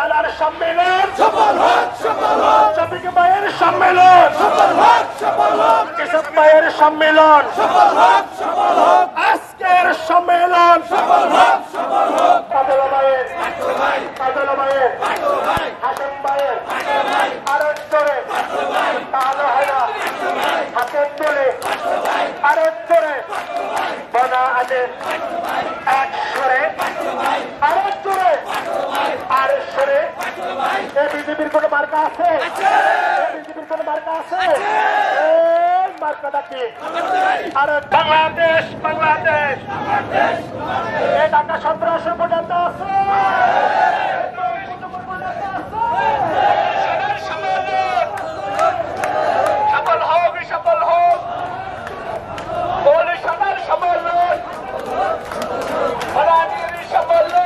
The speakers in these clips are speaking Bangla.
তালার সম্মেলন সফল হোক, শফিক ভাইয়ের সম্মেলন সফল হোক, কেশব ভাইয়ের সম্মেলন সফল হোক, আজকের সম্মেলন সফল হোক, কাজল ভাইয়ের হাসান ভাইয়ের আরো জোরে তাহলে হয় না, হাতের তোলে আরো জোরে বনা আদের এক সুরে আরো জোরে আর সুরে। বিজেপির কোন মার্কা আছে? বিজেপির কোন মার্কা আছে? মার্কাটা কি? আর বাংলাদেশ বাংলাদেশ এই ঢাকা সন্ত্রাস পর্যন্ত আছে। সফল হোক, সফল হোক পরিষদের সম্মেলন, ফলানির সম্মেলন।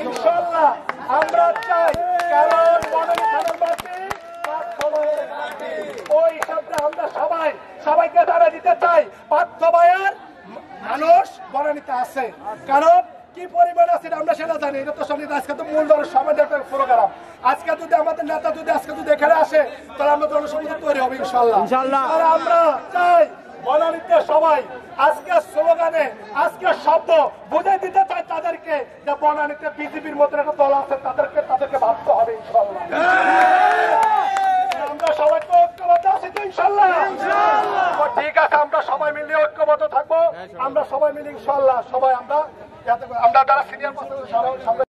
ইনশাআল্লাহ আমরা চাই, কারণ ওই হিসাবে আমরা সবাইকে জানা দিতে চাই পার্থ ভাইয়ের মানুষ বনানীতে আছে। কারণ কি পরিমাণ আছে আমরা সেটা জানি, এটা তো সঙ্গে আজকে তো মূল ধরনের সমাজের প্রোগ্রাম। আজকে যদি আমাদের নেতা আজকে এখানে আসে তাহলে আমরা জনসংযোগ তৈরি হবে ইনশাআল্লাহ। আর আমরা চাই বনানীতে সবাই আজকে স্লোগানে আজকে শব্দ বুঝে দিতে চাই তাদেরকে যে বনানীতে বিজেপির মতো একটা দল আছে, তাদেরকে ভাবতে হবে ইনশাআল্লাহ। আমরা সবাইকে ঐক্যবদ্ধ আছি তো ইনশাআল্লাহ। ঠিক আছে, আমরা সবাই মিলে ঐক্যবদ্ধ থাকবো, আমরা সবাই মিলে ইনশাআল্লাহ। সবাই আমরা যারা সিনিয়র